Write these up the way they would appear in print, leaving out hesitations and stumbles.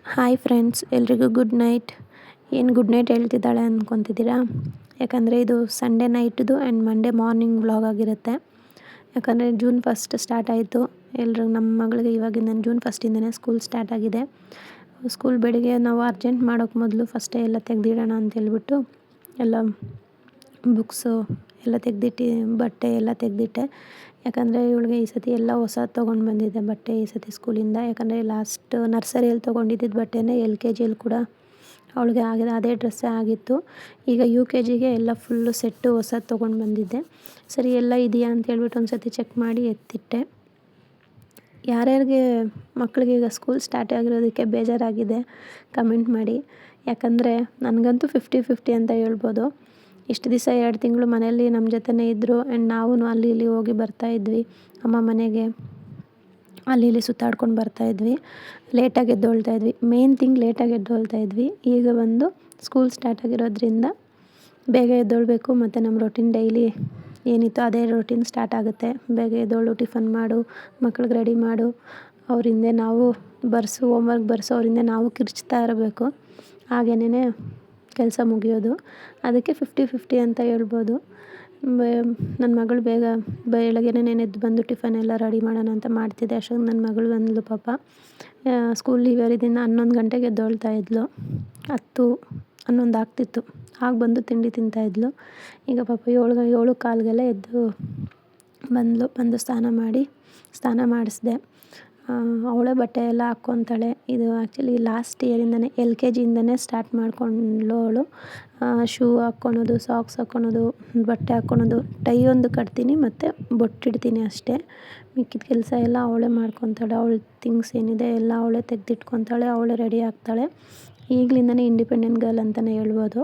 Hi friends, ಎಲ್ರಿಗೂ good night. ಏನು good night ಹೇಳ್ತಿದ್ದಾಳೆ ಅಂದ್ಕೊತಿದ್ದೀರಾ? ಯಾಕಂದರೆ ಇದು ಸಂಡೇ ನೈಟ್ದು ಆ್ಯಂಡ್ ಮಂಡೇ ಮಾರ್ನಿಂಗ್ ವ್ಲಾಗ್ ಆಗಿರುತ್ತೆ. ಯಾಕಂದರೆ ಜೂನ್ 1 ಸ್ಟಾರ್ಟ್ ಆಯಿತು. ಎಲ್ಲರೂ ನಮ್ಮ ಮಗಳಿಗೆ ಇವಾಗಿಂದ ಜೂನ್ 1 ಸ್ಕೂಲ್ ಸ್ಟಾರ್ಟ್ ಆಗಿದೆ. ಸ್ಕೂಲ್ ಬೆಳಿಗ್ಗೆ ನಾವು ಅರ್ಜೆಂಟ್ ಮಾಡೋಕ್ಕೆ ಮೊದಲು ಫಸ್ಟೇ ಎಲ್ಲ ತೆಗೆದಿಡೋಣ ಅಂತ ಹೇಳ್ಬಿಟ್ಟು ಎಲ್ಲ ಬುಕ್ಸು ಎಲ್ಲ ತೆಗೆದಿಟ್ಟು ಬಟ್ಟೆ ಎಲ್ಲ ತೆಗೆದಿಟ್ಟೆ. ಯಾಕಂದರೆ ಇವಳಿಗೆ ಈ ಸತಿ ಎಲ್ಲ ಹೊಸದು ತೊಗೊಂಡು ಬಂದಿದ್ದೆ ಬಟ್ಟೆ ಈ ಸತಿ ಸ್ಕೂಲಿಂದ. ಯಾಕಂದರೆ ಲಾಸ್ಟ್ ನರ್ಸರಿಯಲ್ಲಿ ತೊಗೊಂಡಿದ್ದಿದ್ದು ಬಟ್ಟೆನೇ LKGಯಲ್ಲಿ ಕೂಡ ಅವಳಿಗೆ ಆಗಿದೆ, ಅದೇ ಡ್ರೆಸ್ಸೇ ಆಗಿತ್ತು. ಈಗ UKGಗೆ ಎಲ್ಲ ಫುಲ್ಲು ಸೆಟ್ಟು ಹೊಸದು ತೊಗೊಂಡು ಬಂದಿದ್ದೆ. ಸರಿ ಎಲ್ಲ ಇದೆಯಾ ಅಂತ ಹೇಳ್ಬಿಟ್ಟು ಒಂದು ಸತಿ ಚೆಕ್ ಮಾಡಿ ಎತ್ತಿಟ್ಟೆ. ಯಾರ್ಯಾರಿಗೆ ಮಕ್ಕಳಿಗೆ ಈಗ ಸ್ಕೂಲ್ ಸ್ಟಾರ್ಟ್ ಆಗಿರೋದಕ್ಕೆ ಬೇಜಾರಾಗಿದೆ ಕಮೆಂಟ್ ಮಾಡಿ. ಯಾಕಂದರೆ ನನಗಂತೂ 50-50 ಅಂತ ಹೇಳ್ಬೋದು. ಇಷ್ಟು ದಿವಸ 2 ತಿಂಗಳು ಮನೆಯಲ್ಲಿ ನಮ್ಮ ಜೊತೆನೇ ಇದ್ದರು ಆ್ಯಂಡ್ ನಾವು ಅಲ್ಲಿ ಇಲ್ಲಿ ಹೋಗಿ ಬರ್ತಾಯಿದ್ವಿ. ಅಮ್ಮ ಮನೆಗೆ ಅಲ್ಲಿ ಇಲ್ಲಿ ಸುತ್ತಾಡ್ಕೊಂಡು ಬರ್ತಾಯಿದ್ವಿ. ಲೇಟಾಗಿ ಎದ್ದೊಳ್ತಾಯಿದ್ವಿ. ಮೇನ್ ಥಿಂಗ್ ಲೇಟಾಗಿ ಎದ್ದೊಳ್ತಾಯಿದ್ವಿ. ಈಗ ಬಂದು ಸ್ಕೂಲ್ ಸ್ಟಾರ್ಟ್ ಆಗಿರೋದ್ರಿಂದ ಬೇಗ ಎದ್ದೊಳ್ಬೇಕು ಮತ್ತು ನಮ್ಮ ರೊಟೀನ್ ಡೈಲಿ ಏನಿತ್ತು ಅದೇ ರೊಟೀನ್ ಸ್ಟಾರ್ಟ್ ಆಗುತ್ತೆ. ಬೇಗ ಎದ್ದೋಳು, ಟಿಫನ್ ಮಾಡು, ಮಕ್ಳಿಗೆ ರೆಡಿ ಮಾಡು, ಅವ್ರ ಹಿಂದೆ ನಾವು ಹೋಮ್ವರ್ಕ್ ಬರ್ಸೋ ಅವ್ರ ಹಿಂದೆ ನಾವು ಕಿರ್ಚ್ತಾ ಇರಬೇಕು. ಹಾಗೇನೇ ಕೆಲಸ ಮುಗಿಯೋದು. ಅದಕ್ಕೆ 50-50 ಅಂತ ಹೇಳ್ಬೋದು. ನನ್ನ ಮಗಳು ಬೇಗ ಬೆಳಗ್ಗೆನೇ ಎದ್ದು ಬಂದು ಟಿಫನ್ ಎಲ್ಲ ರೆಡಿ ಮಾಡೋಣ ಅಂತ ಮಾಡ್ತಿದ್ದೆ. ಅಷ್ಟೊಂದು ನನ್ನ ಮಗಳು ಬಂದಳು ಪಾಪ. ಸ್ಕೂಲ್ ಲೀವರಿದಿಂದ 11 ಗಂಟೆಗೆ ಎದ್ದೊಳ್ತಾ ಇದ್ಲು. 10-11 ಆಗ್ತಿತ್ತು. ಆಗ ಬಂದು ತಿಂಡಿ ತಿಂತಾಯಿದ್ಲು. ಈಗ ಪಾಪ 7-7:15 ಎದ್ದು ಬಂದು ಸ್ನಾನ ಮಾಡಿಸ್ದೆ. ಅವಳೇ ಬಟ್ಟೆ ಎಲ್ಲ ಹಾಕ್ಕೊತಾಳೆ. ಇದು ಆ್ಯಕ್ಚುಲಿ ಲಾಸ್ಟ್ ಇಯರಿಂದನೇ LKGಯಿಂದನೇ ಸ್ಟಾರ್ಟ್ ಮಾಡ್ಕೊಂಡ್ಳು ಅವಳು. ಶೂ ಹಾಕ್ಕೊಳೋದು, ಸಾಕ್ಸ್ ಹಾಕ್ಕೊಳೋದು, ಬಟ್ಟೆ ಹಾಕ್ಕೊಳೋದು, ಟೈ ಒಂದು ಕಟ್ತೀನಿ ಮತ್ತು ಬೊಟ್ಟಿಡ್ತೀನಿ ಅಷ್ಟೇ. ಮಿಕ್ಕಿದ ಕೆಲಸ ಎಲ್ಲ ಅವಳೇ ಮಾಡ್ಕೊತಾಳೆ. ಅವಳ ಥಿಂಗ್ಸ್ ಏನಿದೆ ಎಲ್ಲ ಅವಳೇ ತೆಗೆದಿಟ್ಕೊತಾಳೆ, ಅವಳೇ ರೆಡಿ ಆಗ್ತಾಳೆ. ಈಗಲಿಂದನೇ ಇಂಡಿಪೆಂಡೆಂಟ್ ಗರ್ಲ್ ಅಂತಲೇ ಹೇಳ್ಬೋದು.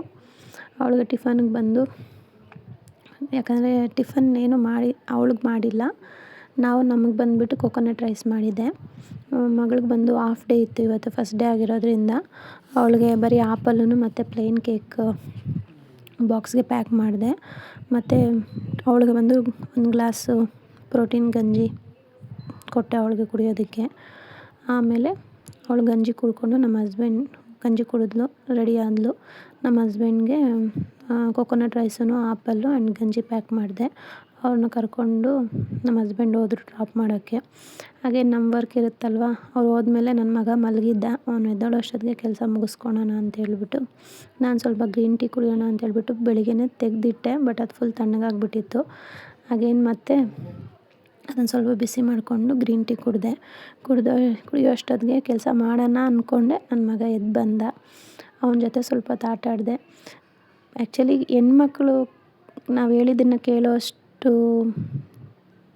ಅವಳಿಗೆ ಟಿಫನ್ಗೆ ಬಂದು, ಯಾಕಂದರೆ ಟಿಫನ್ ಏನು ಅವಳಿಗೆ ಮಾಡಿಲ್ಲ, ನಾವು ನಮಗೆ ಬಂದುಬಿಟ್ಟು ಕೊಕೊನಟ್ ರೈಸ್ ಮಾಡಿದ್ದೆ. ಮಗಳಿಗೆ ಬಂದು ಹಾಫ್ ಡೇ ಇತ್ತು ಇವತ್ತು, ಫಸ್ಟ್ ಡೇ ಆಗಿರೋದ್ರಿಂದ ಅವಳಿಗೆ ಬರೀ ಆಪಲ್ಲು ಮತ್ತು ಪ್ಲೇನ್ ಕೇಕ್ ಬಾಕ್ಸ್ಗೆ ಪ್ಯಾಕ್ ಮಾಡಿದೆ. ಮತ್ತು ಅವಳಿಗೆ ಬಂದು ಒಂದು ಗ್ಲಾಸು ಪ್ರೋಟೀನ್ ಗಂಜಿ ಕೊಟ್ಟೆ ಅವಳಿಗೆ ಕುಡಿಯೋದಕ್ಕೆ. ಆಮೇಲೆ ಅವಳು ಗಂಜಿ ಕುಡ್ಕೊಂಡು ನಮ್ಮ ಹಸ್ಬೆಂಡ್ ಗಂಜಿ ಕುಡಿದ್ಲು, ರೆಡಿ ಆದಳು. ನಮ್ಮ ಹಸ್ಬೆಂಡ್ಗೆ ಕೊಕೊನಟ್ ರೈಸು, ಆಪಲ್ಲು ಆ್ಯಂಡ್ ಗಂಜಿ ಪ್ಯಾಕ್ ಮಾಡಿದೆ. ಅವ್ರನ್ನ ಕರ್ಕೊಂಡು ನಮ್ಮ ಹಸ್ಬೆಂಡ್ ಹೋದ್ರು ಡ್ರಾಪ್ ಮಾಡೋಕ್ಕೆ. ಹಾಗೆ ನಮ್ಮ ವರ್ಕ್ ಇರುತ್ತಲ್ವ, ಅವ್ರು ಹೋದ್ಮೇಲೆ ನನ್ನ ಮಗ ಮಲಗಿದ್ದ. ಅವನು ಎದ್ದೇಳೋ ಅಷ್ಟೊತ್ತಿಗೆ ಕೆಲಸ ಮುಗಿಸ್ಕೊಳೋಣ ಅಂತೇಳ್ಬಿಟ್ಟು ನಾನು ಸ್ವಲ್ಪ ಗ್ರೀನ್ ಟೀ ಕುಡಿಯೋಣ ಅಂತೇಳ್ಬಿಟ್ಟು ಬೆಳಿಗ್ಗೆನೇ ತೆಗೆದಿಟ್ಟೆ. ಬಟ್ ಅದು ಫುಲ್ ತಣ್ಣಗಾಗ್ಬಿಟ್ಟಿತ್ತು. ಹಾಗೇನು ಮತ್ತೆ ಅದನ್ನು ಸ್ವಲ್ಪ ಬಿಸಿ ಮಾಡಿಕೊಂಡು ಗ್ರೀನ್ ಟೀ ಕುಡಿಯೋ ಅಷ್ಟೊತ್ತಿಗೆ ಕೆಲಸ ಮಾಡೋಣ ಅಂದ್ಕೊಂಡೆ. ನನ್ನ ಮಗ ಎದ್ದು ಬಂದ. ಅವನ ಜೊತೆ ಸ್ವಲ್ಪ ಹೊತ್ತು ಆಟ ಆಡಿದೆ. ಆ್ಯಕ್ಚುಲಿ ಹೆಣ್ಮಕ್ಳು ನಾವು ಹೇಳಿದ್ದನ್ನು ಕೇಳೋ ಅಷ್ಟು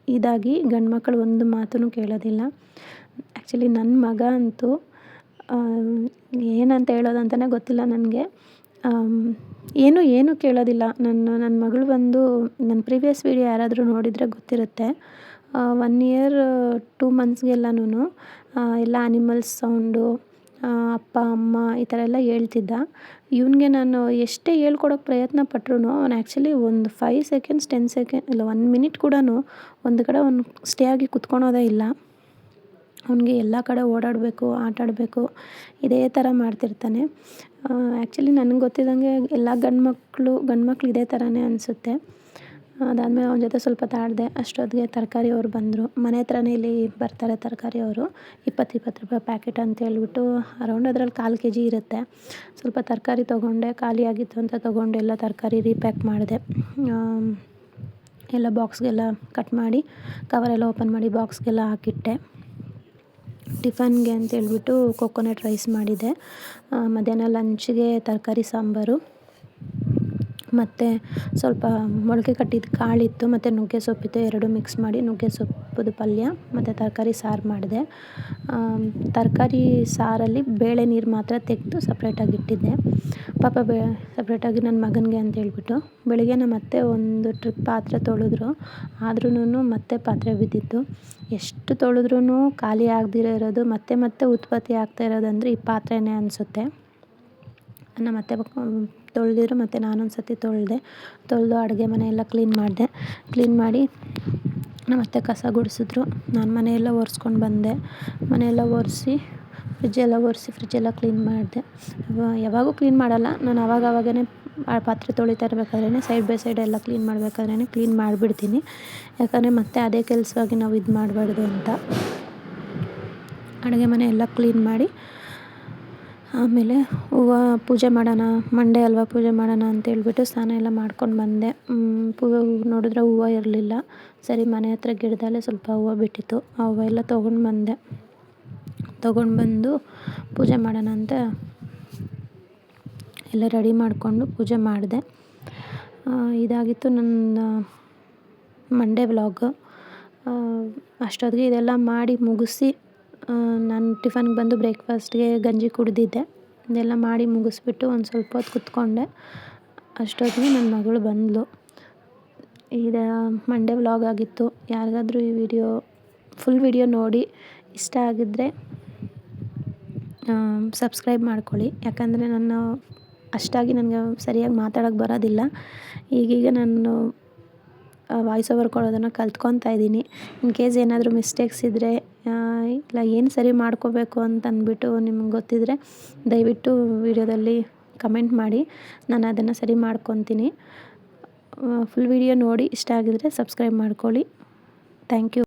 ಇದಾಗಿ ಗಂಡು ಮಕ್ಕಳು ಒಂದು ಮಾತೂ ಕೇಳೋದಿಲ್ಲ. ಆ್ಯಕ್ಚುಲಿ ನನ್ನ ಮಗ ಅಂತೂ ಏನಂತ ಹೇಳೋದಂತಲೇ ಗೊತ್ತಿಲ್ಲ ನನಗೆ. ಏನೂ ಕೇಳೋದಿಲ್ಲ. ನನ್ನ ಮಗಳು ಬಂದು ನನ್ನ ಪ್ರೀವಿಯಸ್ ವೀಡಿಯೋ ಯಾರಾದರೂ ನೋಡಿದರೆ ಗೊತ್ತಿರುತ್ತೆ. 1 ಇಯರ್ 2 ಮಂತ್ಸ್ಗೆಲ್ಲನೂ ಎಲ್ಲ ಆ್ಯನಿಮಲ್ಸ್ ಸೌಂಡು, ಅಪ್ಪ ಅಮ್ಮ ಈ ಥರ ಎಲ್ಲ ಹೇಳ್ತಿದ್ದ. ಇವನಿಗೆ ನಾನು ಎಷ್ಟೇ ಹೇಳ್ಕೊಡೋಕ್ಕೆ ಪ್ರಯತ್ನ ಪಟ್ರು ಅವನು ಆ್ಯಕ್ಚುಲಿ ಒಂದು 5 ಸೆಕೆಂಡ್ಸ್ 10 ಸೆಕೆಂಡ್ ಇಲ್ಲ 1 ಮಿನಿಟ್ ಕೂಡ ಒಂದು ಕಡೆ ಅವನು ಸ್ಟೇ ಆಗಿ ಕುತ್ಕೊಳೋದೇ ಇಲ್ಲ. ಅವನಿಗೆ ಎಲ್ಲ ಕಡೆ ಓಡಾಡಬೇಕು, ಆಟ ಆಡಬೇಕು, ಇದೇ ಥರ ಮಾಡ್ತಿರ್ತಾನೆ. ಆ್ಯಕ್ಚುಲಿ ನನಗೆ ಗೊತ್ತಿದ್ದಂಗೆ ಎಲ್ಲ ಗಂಡು ಮಕ್ಕಳು ಇದೇ ಥರನೇ ಅನಿಸುತ್ತೆ. ಅದಾದಮೇಲೆ ಅವನ ಜೊತೆ ಸ್ವಲ್ಪ ಆಡಿದೆ. ಅಷ್ಟೊತ್ತಿಗೆ ತರಕಾರಿ ಅವರು ಬಂದರು. ಮನೆ ಹತ್ರನೇ ಇಲ್ಲಿ ಬರ್ತಾರೆ ತರಕಾರಿ ಅವರು. 20-20 ರೂಪಾಯಿ ಪ್ಯಾಕೆಟ್ ಅಂತ ಹೇಳ್ಬಿಟ್ಟು ಅರೌಂಡ್ ಅದರಲ್ಲಿ 1/4 kg ಇರುತ್ತೆ. ಸ್ವಲ್ಪ ತರಕಾರಿ ತೊಗೊಂಡೆ, ಖಾಲಿಯಾಗಿತ್ತು ಅಂತ ತೊಗೊಂಡು ಎಲ್ಲ ತರಕಾರಿ ರೀಪ್ಯಾಕ್ ಮಾಡಿದೆ. ಎಲ್ಲ ಬಾಕ್ಸ್ಗೆಲ್ಲ ಕಟ್ ಮಾಡಿ ಕವರೆಲ್ಲ ಓಪನ್ ಮಾಡಿ ಬಾಕ್ಸ್ಗೆಲ್ಲ ಹಾಕಿಟ್ಟೆ. ಟಿಫನ್ಗೆ ಅಂತೇಳ್ಬಿಟ್ಟು ಕೊಕೊನಟ್ ರೈಸ್ ಮಾಡಿದೆ. ಮಧ್ಯಾಹ್ನ ಲಂಚ್ಗೆ ತರಕಾರಿ ಸಾಂಬಾರು ಮತ್ತು ಸ್ವಲ್ಪ ಮೊಳಕೆ ಕಟ್ಟಿದ ಕಾಳಿತ್ತು ಮತ್ತು ನುಗ್ಗೆ ಸೊಪ್ಪಿತ್ತು. 2 ಮಿಕ್ಸ್ ಮಾಡಿ ನುಗ್ಗೆ ಸೊಪ್ಪುದು ಪಲ್ಯ ಮತ್ತು ತರಕಾರಿ ಸಾರು ಮಾಡಿದೆ. ತರಕಾರಿ ಸಾರಲ್ಲಿ ಬೇಳೆ ನೀರು ಮಾತ್ರ ತೆಗೆದು ಸಪ್ರೇಟಾಗಿ ಇಟ್ಟಿದ್ದೆ. ಪಾಪ ಸಪ್ರೇಟಾಗಿ ನನ್ನ ಮಗನಿಗೆ ಅಂತೇಳ್ಬಿಟ್ಟು ಬೆಳಿಗ್ಗೆ ಮತ್ತೆ ಒಂದು ಟ್ರಿಪ್ ಪಾತ್ರೆ ತೊಳೆದ್ರು. ಆದ್ರೂ ಮತ್ತೆ ಪಾತ್ರೆ ಬಿದ್ದಿತ್ತು. ಎಷ್ಟು ತೊಳೆದ್ರೂ ಖಾಲಿ ಆಗದಿರೋ ಇರೋದು ಮತ್ತೆ ಉತ್ಪತ್ತಿ ಆಗ್ತಾ ಇರೋದಂದರೆ ಈ ಪಾತ್ರೆನೇ ಅನಿಸುತ್ತೆ. ಮತ್ತೆ ತೊಳೆದಿದ್ರು ಮತ್ತು ನಾನೊಂದು ಸತಿ ತೊಳೆದು ಅಡುಗೆ ಮನೆಯೆಲ್ಲ ಕ್ಲೀನ್ ಮಾಡಿ ನಮ್ಮ ಅತ್ತೆ ಕಸ ಗುಡಿಸಿದ್ರು. ನಾನು ಮನೆಯೆಲ್ಲ ಒರೆಸ್ಕೊಂಡು ಬಂದೆ. ಮನೆಯೆಲ್ಲ ಒರೆಸಿ ಫ್ರಿಜ್ಜೆಲ್ಲ ಒರೆಸಿ ಫ್ರಿಜ್ಜೆಲ್ಲ ಕ್ಲೀನ್ ಮಾಡಿದೆ. ಯಾವಾಗೂ ಕ್ಲೀನ್ ಮಾಡಲ್ಲ, ನಾನು ಆವಾಗನೇ ಪಾತ್ರೆ ತೊಳಿತಾ ಇರಬೇಕಾದ್ರೇ ಸೈಡ್ ಬೈ ಸೈಡ್ ಎಲ್ಲ ಕ್ಲೀನ್ ಮಾಡಬೇಕಾದ್ರೇ ಕ್ಲೀನ್ ಮಾಡಿಬಿಡ್ತೀನಿ. ಯಾಕಂದರೆ ಮತ್ತೆ ಅದೇ ಕೆಲಸವಾಗಿ ನಾವು ಇದು ಮಾಡಬಾರ್ದು ಅಂತ. ಅಡುಗೆ ಮನೆ ಎಲ್ಲ ಕ್ಲೀನ್ ಮಾಡಿ ಆಮೇಲೆ ಹೂವು ಪೂಜೆ ಮಾಡೋಣ, ಮಂಡೇ ಅಲ್ವಾ ಪೂಜೆ ಮಾಡೋಣ ಅಂತೇಳ್ಬಿಟ್ಟು ಸ್ನಾನ ಎಲ್ಲ ಮಾಡ್ಕೊಂಡು ಬಂದೆ. ನೋಡಿದ್ರೆ ಹೂವು ಇರಲಿಲ್ಲ. ಸರಿ ಮನೆ ಹತ್ರ ಗಿಡದಲ್ಲೇ ಸ್ವಲ್ಪ ಹೂವು ಬಿಟ್ಟಿತ್ತು, ಆ ಹೂವು ಎಲ್ಲ ತೊಗೊಂಡು ಬಂದು ಪೂಜೆ ಮಾಡೋಣ ಅಂತ ಎಲ್ಲ ರೆಡಿ ಮಾಡಿಕೊಂಡು ಪೂಜೆ ಮಾಡಿದೆ. ಇದಾಗಿತ್ತು ನನ್ನ ಮಂಡೇ ವ್ಲಾಗ್. ಅಷ್ಟೊತ್ತಿಗೆ ಇದೆಲ್ಲ ಮಾಡಿ ಮುಗಿಸಿ ನಾನು ಟಿಫನ್ಗೆ ಬಂದು ಬ್ರೇಕ್ಫಾಸ್ಟ್ಗೆ ಗಂಜಿ ಕುಡಿದಿದ್ದೆ. ಇದೆಲ್ಲ ಮಾಡಿ ಮುಗಿಸ್ಬಿಟ್ಟು ಒಂದು ಸ್ವಲ್ಪ ಹೊತ್ತು ಕೂತ್ಕೊಂಡೆ. ಅಷ್ಟೊತ್ತಿಗೆ ನನ್ನ ಮಗಳು ಬಂದಳು. ಇದು ಮಂಡೇ ವ್ಲಾಗ್ ಆಗಿತ್ತು. ಯಾರಿಗಾದ್ರೂ ಈ ಫುಲ್ ವಿಡಿಯೋ ನೋಡಿ ಇಷ್ಟ ಆಗಿದ್ದರೆ ಸಬ್ಸ್ಕ್ರೈಬ್ ಮಾಡ್ಕೊಳ್ಳಿ. ಯಾಕಂದರೆ ನಾನು ಅಷ್ಟಾಗಿ ನನಗೆ ಸರಿಯಾಗಿ ಮಾತಾಡೋಕ್ಕೆ ಬರೋದಿಲ್ಲ. ಈಗೀಗ ನಾನು ವಾಯ್ಸ್ ಓವರ್ ಕೊಡೋದನ್ನು ಕಲ್ತ್ಕೊತಾ ಇದ್ದೀನಿ. ಇನ್ ಕೇಸ್ ಏನಾದರೂ ಮಿಸ್ಟೇಕ್ಸ್ ಇದ್ದರೆ ಇಲ್ಲ ಏನು ಸರಿ ಮಾಡ್ಕೋಬೇಕು ಅಂತ ಅಂದ್ಬಿಟ್ಟು ನಿಮ್ಗೆ ಗೊತ್ತಿದ್ದರೆ ದಯವಿಟ್ಟು ವಿಡಿಯೋದಲ್ಲಿ ಕಮೆಂಟ್ ಮಾಡಿ, ನಾನು ಅದನ್ನು ಸರಿ ಮಾಡ್ಕೊತೀನಿ. ಫುಲ್ ವಿಡಿಯೋ ನೋಡಿ ಇಷ್ಟ ಆಗಿದರೆ ಸಬ್ಸ್ಕ್ರೈಬ್ ಮಾಡ್ಕೊಳ್ಳಿ. Thank you.